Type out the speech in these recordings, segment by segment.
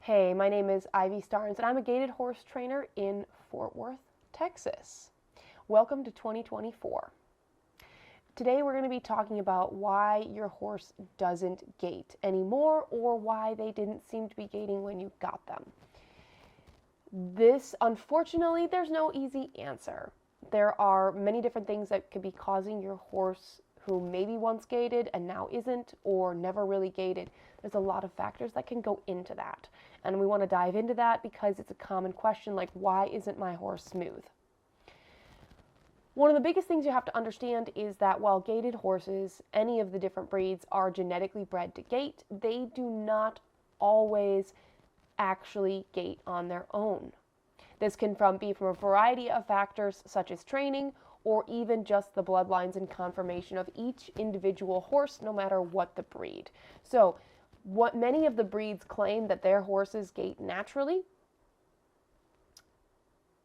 Hey, my name is Ivy Starnes, and I'm a gaited horse trainer in Fort Worth, Texas. Welcome to 2024. Today we're going to be talking about why your horse doesn't gait anymore, or why they didn't seem to be gaiting when you got them. This, unfortunately, there's no easy answer. There are many different things that could be causing your horse who maybe once gaited and now isn't, or never really gaited. There's a lot of factors that can go into that. And we want to dive into that because it's a common question, like, why isn't my horse smooth? One of the biggest things you have to understand is that while gaited horses, any of the different breeds, are genetically bred to gait, they do not always actually gait on their own. This can be from a variety of factors such as training, or even just the bloodlines and conformation of each individual horse, no matter what the breed. So, what many of the breeds claim that their horses gait naturally,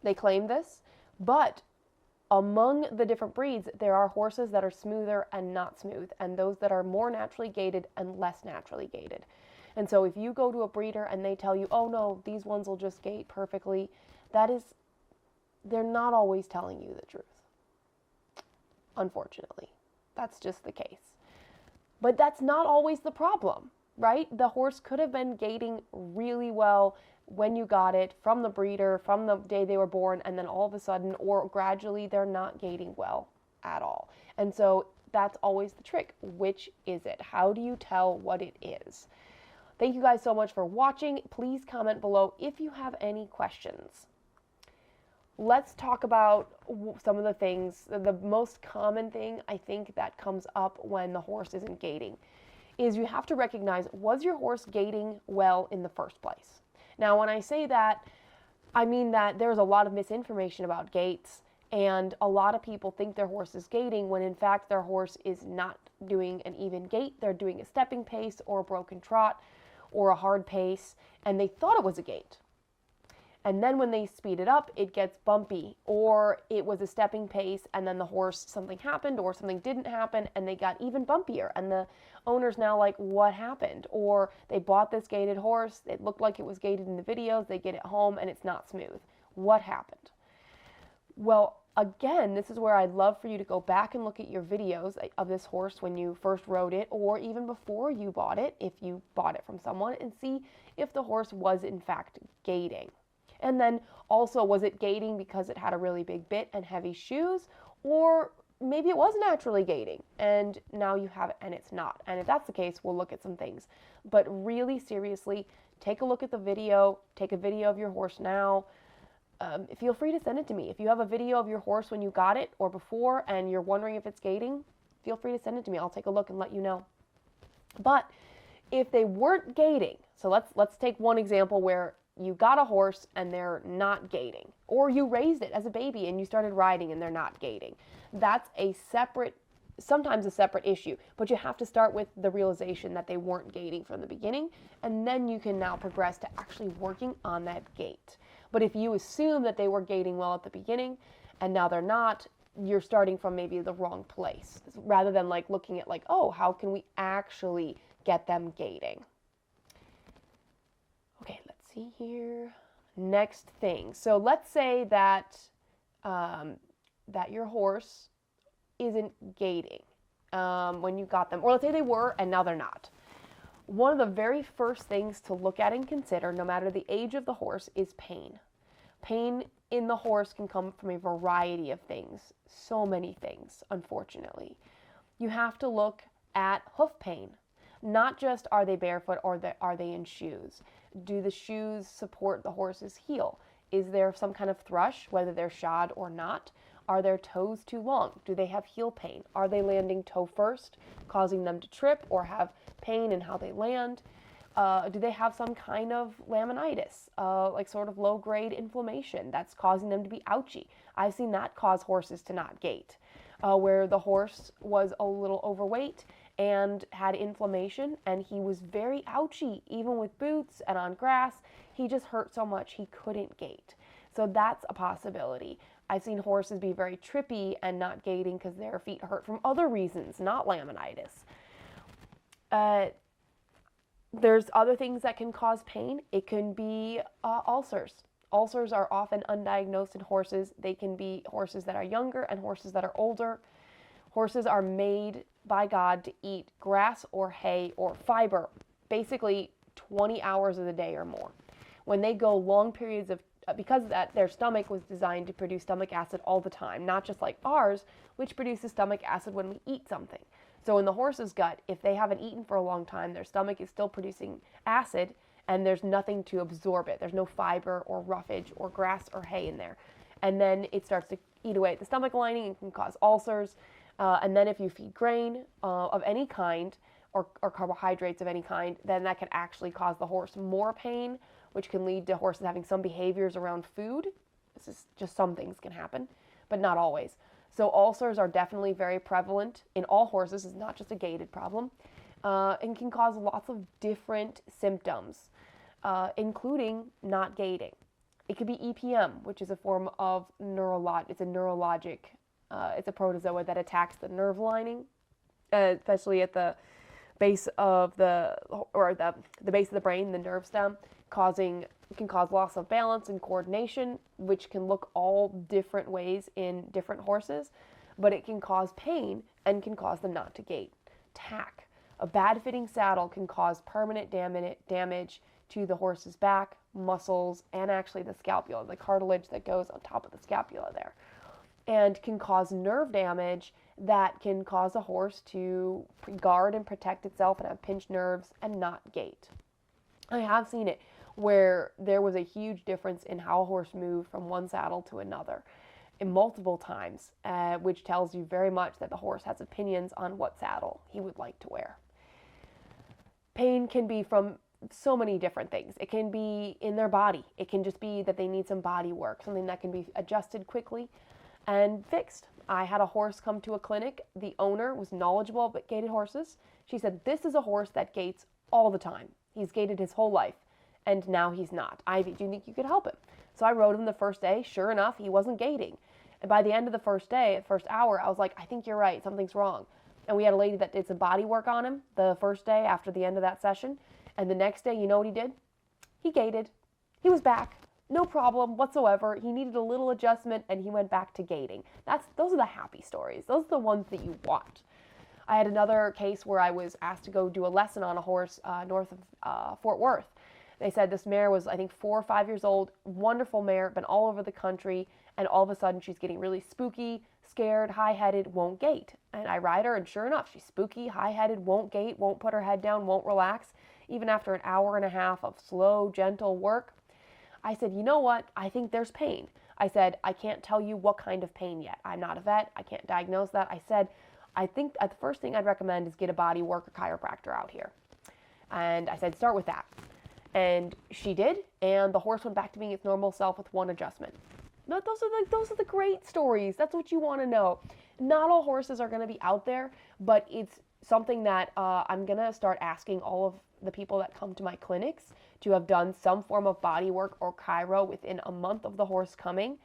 they claim this, but among the different breeds, there are horses that are smoother and not smooth, and those that are more naturally gaited and less naturally gaited. And so if you go to a breeder and they tell you, oh no, these ones will just gait perfectly, they're not always telling you the truth. Unfortunately, that's just the case. But that's not always the problem, right? The horse could have been gaiting really well when you got it from the breeder, from the day they were born, and then all of a sudden, or gradually, they're not gaiting well at all. And so that's always the trick. Which is it? How do you tell what it is? Thank you guys so much for watching. Please comment below if you have any questions. Let's talk about some of the things. The most common thing I think that comes up when the horse isn't gaiting is you have to recognize, was your horse gaiting well in the first place? Now, when I say that, I mean that there's a lot of misinformation about gaits, and a lot of people think their horse is gaiting when in fact their horse is not doing an even gait. They're doing a stepping pace or a broken trot or a hard pace, and they thought it was a gait. And then when they speed it up, it gets bumpy, or it was a stepping pace and then the horse, something happened or something didn't happen and they got even bumpier, and the owner's now like, what happened? Or they bought this gaited horse, it looked like it was gaited in the videos, they get it home and it's not smooth. What happened? Well, again, this is where I'd love for you to go back and look at your videos of this horse when you first rode it, or even before you bought it, if you bought it from someone, and see if the horse was in fact gaiting. And then also, was it gaiting because it had a really big bit and heavy shoes, or maybe it was naturally gaiting and now you have it and it's not. And if that's the case, we'll look at some things. But really seriously, take a look at the video, take a video of your horse now. Feel free to send it to me. If you have a video of your horse when you got it or before and you're wondering if it's gaiting, feel free to send it to me. I'll take a look and let you know. But if they weren't gaiting, so let's take one example where you got a horse and they're not gaiting, or you raised it as a baby and you started riding and they're not gaiting. That's sometimes a separate issue, but you have to start with the realization that they weren't gaiting from the beginning, and then you can now progress to actually working on that gait. But if you assume that they were gaiting well at the beginning and now they're not, you're starting from maybe the wrong place, rather than like looking at like, oh, how can we actually get them gaiting? Okay, let's see here. Next thing. So let's say that that your horse isn't gaiting when you got them, or let's say they were and now they're not. One of the very first things to look at and consider, no matter the age of the horse, is pain. Pain in the horse can come from a variety of things, so many things, unfortunately. You have to look at hoof pain. Not just are they barefoot or are they in shoes. Do the shoes support the horse's heel? Is there some kind of thrush, whether they're shod or not? Are their toes too long? Do they have heel pain? Are they landing toe first, causing them to trip or have pain in how they land? Do they have some kind of laminitis, like sort of low-grade inflammation that's causing them to be ouchy? I've seen that cause horses to not gait, where the horse was a little overweight and had inflammation, and he was very ouchy, even with boots and on grass. He just hurt so much he couldn't gait. So that's a possibility. I've seen horses be very trippy and not gaiting because their feet hurt from other reasons, not laminitis. There's other things that can cause pain. It can be ulcers. Ulcers are often undiagnosed in horses. They can be horses that are younger and horses that are older. Horses are made by God to eat grass or hay or fiber, basically 20 hours of the day or more. When they go long periods of, because of that, their stomach was designed to produce stomach acid all the time, not just like ours, which produces stomach acid when we eat something. So in the horse's gut, if they haven't eaten for a long time, their stomach is still producing acid and there's nothing to absorb it. There's no fiber or roughage or grass or hay in there. And then it starts to eat away at the stomach lining and can cause ulcers. And then if you feed grain of any kind or carbohydrates of any kind, then that can actually cause the horse more pain, which can lead to horses having some behaviors around food. This is just some things can happen, but not always. So ulcers are definitely very prevalent in all horses. It's not just a gaited problem, and can cause lots of different symptoms, including not gaiting. It could be EPM, which is a form of it's a neurologic, it's a protozoa that attacks the nerve lining, especially at the base of the base of the brain, the nerve stem, can cause loss of balance and coordination, which can look all different ways in different horses, but it can cause pain and can cause them not to gait. Tack. A bad fitting saddle can cause permanent damage to the horse's back, muscles, and actually the scapula, the cartilage that goes on top of the scapula there, and can cause nerve damage that can cause a horse to guard and protect itself and have pinched nerves and not gait. I have seen it where there was a huge difference in how a horse moved from one saddle to another in multiple times, which tells you very much that the horse has opinions on what saddle he would like to wear. Pain can be from so many different things. It can be in their body. It can just be that they need some body work, something that can be adjusted quickly and fixed. I had a horse come to a clinic. The owner was knowledgeable about gaited horses. She said, "This is a horse that gaits all the time. He's gaited his whole life, and now he's not. Ivy, do you think you could help him?" So I rode him the first day. Sure enough, he wasn't gaiting. And by the end of the first day, first hour, I was like, "I think you're right. Something's wrong." And we had a lady that did some body work on him the first day after the end of that session. And the next day, you know what he did? He gaited. He was back. No problem whatsoever. He needed a little adjustment, and he went back to gaiting. Those are the happy stories. Those are the ones that you want. I had another case where I was asked to go do a lesson on a horse north of Fort Worth. They said this mare was, I think, 4 or 5 years old, wonderful mare, been all over the country, and all of a sudden she's getting really spooky, scared, high-headed, won't gait. And I ride her, and sure enough, she's spooky, high-headed, won't gait, won't put her head down, won't relax, even after an hour and a half of slow, gentle work. I said, "You know what? I think there's pain." I said, "I can't tell you what kind of pain yet. I'm not a vet. I can't diagnose that." I said, "I think the first thing I'd recommend is get a body worker chiropractor out here." And I said, "Start with that." And she did, and the horse went back to being its normal self with one adjustment. But those are the great stories. That's what you want to know. Not all horses are going to be out there, but it's something that I'm going to start asking all of the people that come to my clinics to have done some form of body work or chiro within a month of the horse coming,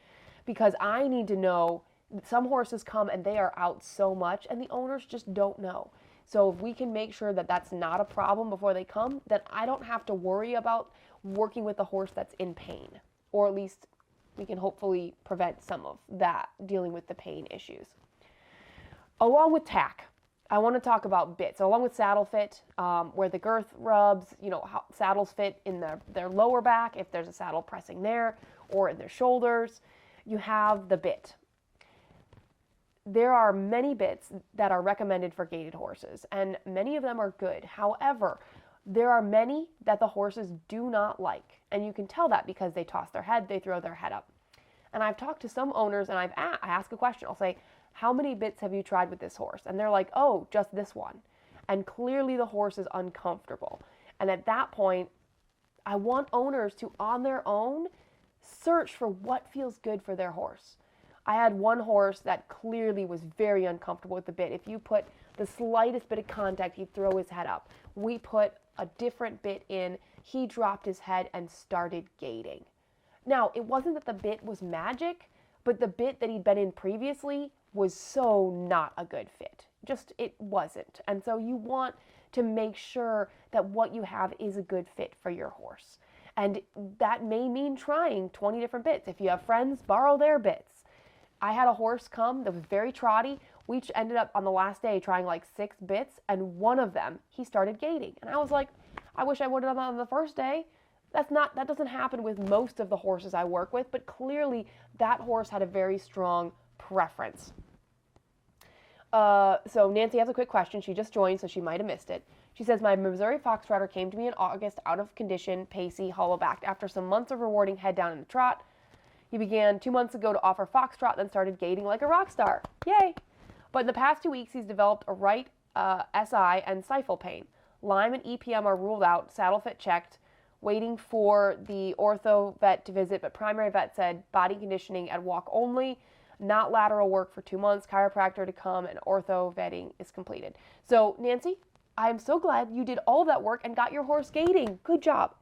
because I need to know. Some horses come and they are out so much and the owners just don't know. So if we can make sure that that's not a problem before they come, then I don't have to worry about working with a horse that's in pain, or at least we can hopefully prevent some of that, dealing with the pain issues. Along with tack, I want to talk about bits. So along with saddle fit, where the girth rubs, how saddles fit in their lower back, if there's a saddle pressing there, or in their shoulders, you have the bit. There are many bits that are recommended for gaited horses, and many of them are good. However, there are many that the horses do not like, and you can tell that because they toss their head, they throw their head up. And I've talked to some owners, and I ask a question. I'll say, "How many bits have you tried with this horse?" And they're like, "Oh, just this one." And clearly the horse is uncomfortable. And at that point, I want owners to, on their own, search for what feels good for their horse. I had one horse that clearly was very uncomfortable with the bit. If you put the slightest bit of contact, he'd throw his head up. We put a different bit in. He dropped his head and started gaiting. Now, it wasn't that the bit was magic, but the bit that he'd been in previously was so not a good fit. Just, it wasn't. And so you want to make sure that what you have is a good fit for your horse. And that may mean trying 20 different bits. If you have friends, borrow their bits. I had a horse come that was very trotty. We ended up on the last day trying like 6 bits, and one of them, he started gaiting. And I was like, I wish I would have done that on the first day. That doesn't happen with most of the horses I work with, but clearly that horse had a very strong preference. So Nancy has a quick question. She just joined, so she might have missed it. She says, my Missouri Foxtrotter came to me in August out of condition, pacey, hollow-backed. After some months of rewarding head down in the trot, he began 2 months ago to offer foxtrot, then started gaiting like a rock star. Yay! But in the past 2 weeks, he's developed a right SI and stifle pain. Lyme and EPM are ruled out, saddle fit checked, waiting for the ortho vet to visit, but primary vet said body conditioning at walk only, not lateral work for 2 months, chiropractor to come, and ortho vetting is completed. So, Nancy, I'm so glad you did all of that work and got your horse gaiting. Good job.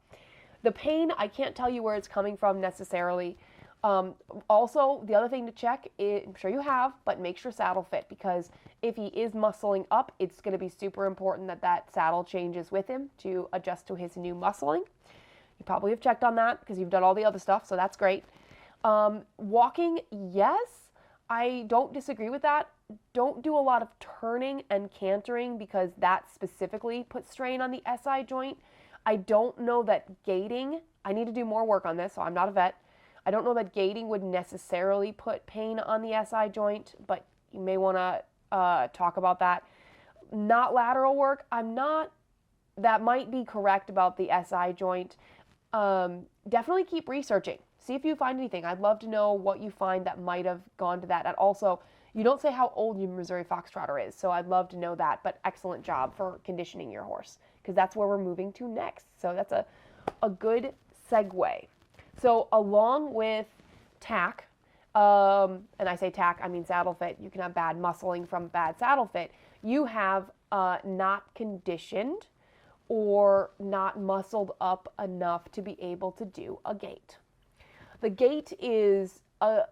The pain, I can't tell you where it's coming from necessarily. Also, the other thing to check, I'm sure you have, but make sure saddle fit, because if he is muscling up, it's going to be super important that that saddle changes with him to adjust to his new muscling. You probably have checked on that because you've done all the other stuff, so that's great. Walking, yes, I don't disagree with that. Don't do a lot of turning and cantering because that specifically puts strain on the SI joint. I don't know that gaiting, I need to do more work on this, so I'm not a vet. I don't know that gaiting would necessarily put pain on the SI joint, but you may want to talk about that. Not lateral work, that might be correct about the SI joint. Definitely keep researching. See if you find anything. I'd love to know what you find that might have gone to that. And also, you don't say how old your Missouri Foxtrotter is, so I'd love to know that. But excellent job for conditioning your horse, because that's where we're moving to next. So that's a good segue. So along with tack, and I say tack, I mean saddle fit. You can have bad muscling from bad saddle fit. You have not conditioned or not muscled up enough to be able to do a gait. The gait is a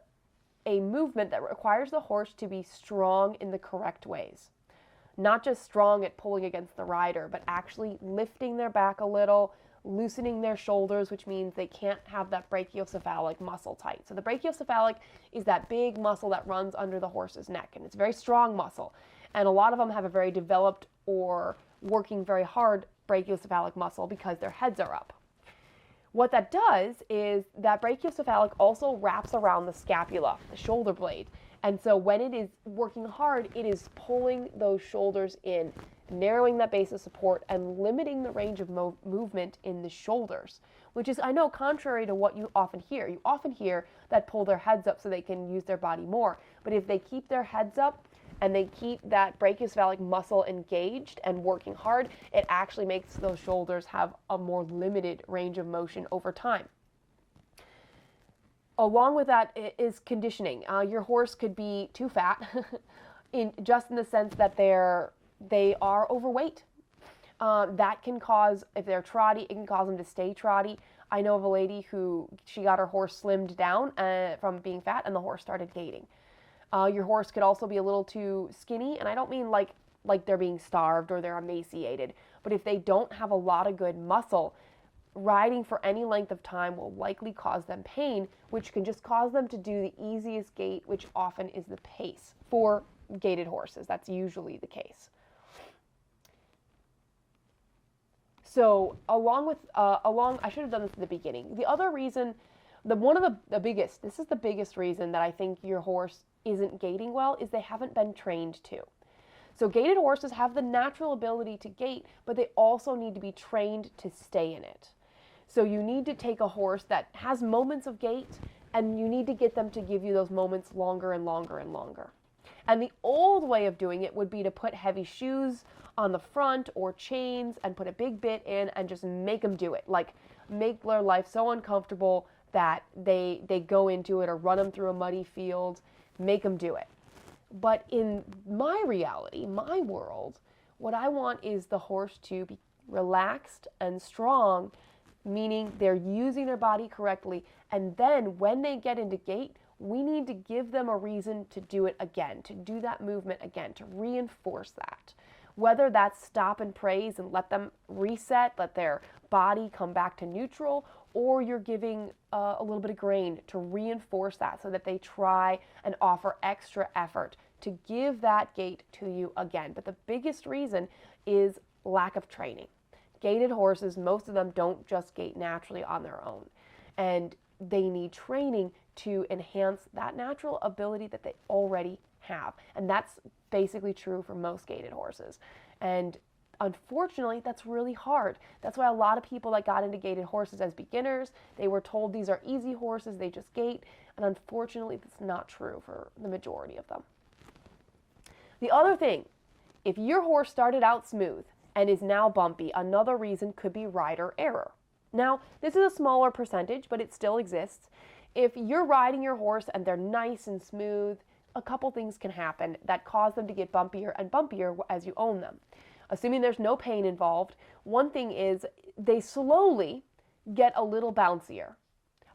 movement that requires the horse to be strong in the correct ways. Not just strong at pulling against the rider, but actually lifting their back a little, loosening their shoulders, which means they can't have that brachiocephalic muscle tight. So the brachiocephalic is that big muscle that runs under the horse's neck, and it's a very strong muscle. And a lot of them have a very developed or working very hard brachiocephalic muscle because their heads are up. What that does is that brachiocephalic also wraps around the scapula, the shoulder blade. And so when it is working hard, it is pulling those shoulders in, narrowing that base of support and limiting the range of movement in the shoulders, which is, I know, contrary to what you often hear. You often hear that pull their heads up so they can use their body more. But if they keep their heads up and they keep that brachiocephalic muscle engaged and working hard, it actually makes those shoulders have a more limited range of motion over time. Along with that is conditioning. Your horse could be too fat, in the sense that they are overweight. That can cause, if they're trotty, it can cause them to stay trotty. I know of a lady who, she got her horse slimmed down from being fat, and the horse started gaiting. Your horse could also be a little too skinny, and I don't mean like they're being starved or they're emaciated, but if they don't have a lot of good muscle, riding for any length of time will likely cause them pain, which can just cause them to do the easiest gait, which often is the pace for gaited horses. That's usually the case. So I should have done this at the beginning. The other reason, this is the biggest reason that I think your horse isn't gaiting well is they haven't been trained to. So gaited horses have the natural ability to gait, but they also need to be trained to stay in it. So you need to take a horse that has moments of gait, and you need to get them to give you those moments longer and longer and longer. And the old way of doing it would be to put heavy shoes on the front or chains and put a big bit in and just make them do it. Like, make their life so uncomfortable that they go into it, or run them through a muddy field, make them do it. But in my reality, my world, what I want is the horse to be relaxed and strong, meaning they're using their body correctly. And then when they get into gait, we need to give them a reason to do it again, to do that movement again, to reinforce that. Whether that's stop and praise and let them reset, let their body come back to neutral, or you're giving a little bit of grain to reinforce that so that they try and offer extra effort to give that gait to you again. But the biggest reason is lack of training. Gaited horses, most of them don't just gait naturally on their own. And they need training to enhance that natural ability that they already have. And that's basically true for most gaited horses. And unfortunately, that's really hard. That's why a lot of people that got into gaited horses as beginners, they were told these are easy horses, they just gait. And unfortunately, that's not true for the majority of them. The other thing, if your horse started out smooth and is now bumpy, another reason could be rider error. Now, this is a smaller percentage, but it still exists. If you're riding your horse and they're nice and smooth, a couple things can happen that cause them to get bumpier and bumpier as you own them. Assuming there's no pain involved, one thing is they slowly get a little bouncier.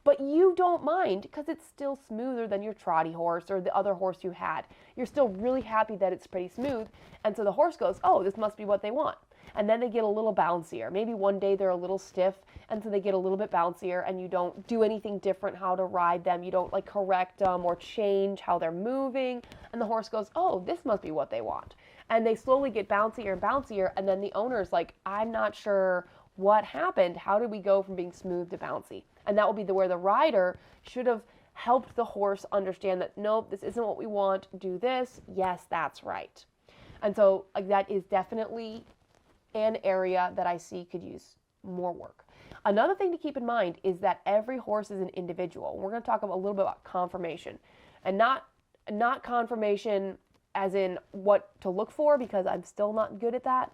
But you don't mind because it's still smoother than your trotty horse or the other horse you had. You're still really happy that it's pretty smooth. And so the horse goes, oh, this must be what they want. And then they get a little bouncier. Maybe one day they're a little stiff, and so they get a little bit bouncier, and you don't do anything different how to ride them. You don't like correct them or change how they're moving. And the horse goes, oh, this must be what they want. And they slowly get bouncier and bouncier, and then the owner's like, I'm not sure what happened. How did we go from being smooth to bouncy? And that will be where the rider should have helped the horse understand that, nope, this isn't what we want. Do this. Yes, that's right. And so that is definitely an area that I see could use more work. Another thing to keep in mind is that every horse is an individual. We're going to talk a little bit about conformation, and not conformation as in what to look for, because I'm still not good at that.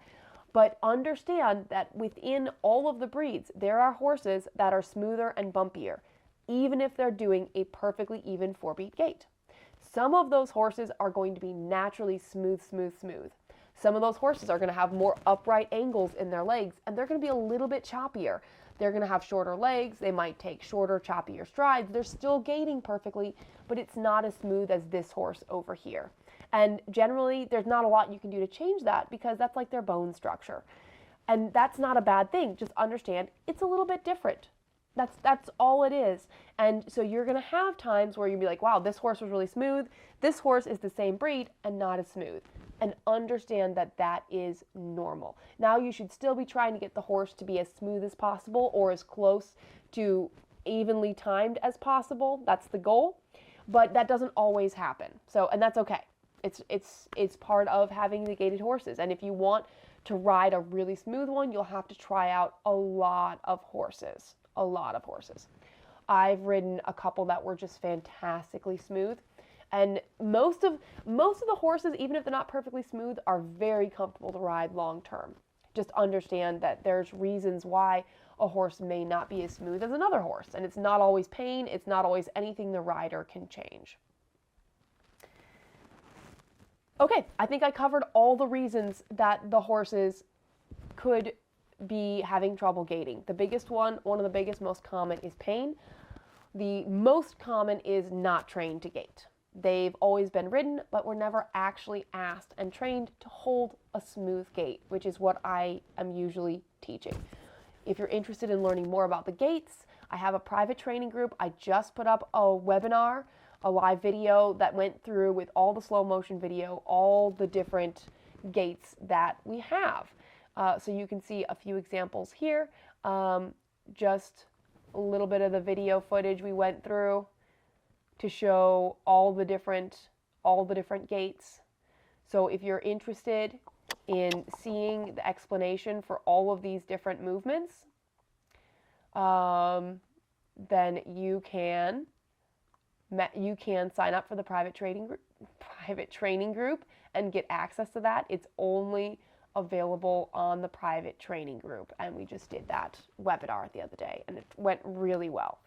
But understand that within all of the breeds, there are horses that are smoother and bumpier, even if they're doing a perfectly even 4-beat gait. Some of those horses are going to be naturally smooth, smooth, smooth. Some of those horses are going to have more upright angles in their legs, and they're going to be a little bit choppier. They're going to have shorter legs. They might take shorter, choppier strides. They're still gaiting perfectly, but it's not as smooth as this horse over here. And generally, there's not a lot you can do to change that because that's like their bone structure. And that's not a bad thing. Just understand it's a little bit different. That's all it is. And so you're going to have times where you'll be like, wow, this horse was really smooth. This horse is the same breed and not as smooth. And understand that that is normal. Now you should still be trying to get the horse to be as smooth as possible or as close to evenly timed as possible. That's the goal. But that doesn't always happen. So, and that's okay. It's part of having the gaited horses. And if you want to ride a really smooth one, you'll have to try out a lot of horses. A lot of horses. I've ridden a couple that were just fantastically smooth. And most of the horses, even if they're not perfectly smooth, are very comfortable to ride long term. Just understand that there's reasons why a horse may not be as smooth as another horse. And it's not always pain. It's not always anything the rider can change. Okay, I think I covered all the reasons that the horses could be having trouble gaiting. The biggest one of the biggest, most common is pain. The most common is not trained to gait. They've always been ridden, but were never actually asked and trained to hold a smooth gait, which is what I am usually teaching. If you're interested in learning more about the gaits, I have a private training group. I just put up a webinar, a live video that went through with all the slow motion video, all the different gaits that we have. So you can see a few examples here. Just a little bit of the video footage we went through to show all the different gaits. So if you're interested in seeing the explanation for all of these different movements, then you can sign up for the private training group and get access to that. It's only available on the private training group, and we just did that webinar the other day, and it went really well.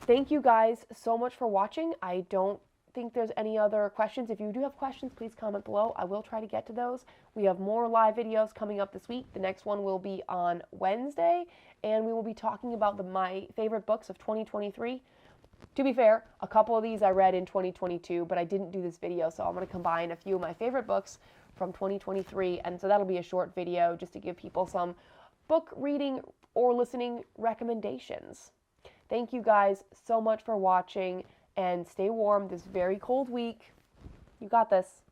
Thank you guys so much for watching. I don't think there's any other questions. If you do have questions, please comment below. I will try to get to those. We have more live videos coming up this week. The next one will be on Wednesday, and we will be talking about my favorite books of 2023. To be fair, a couple of these I read in 2022, but I didn't do this video, so I'm going to combine a few of my favorite books from 2023. And so that'll be a short video just to give people some book reading or listening recommendations. Thank you guys so much for watching, and stay warm this very cold week. You got this.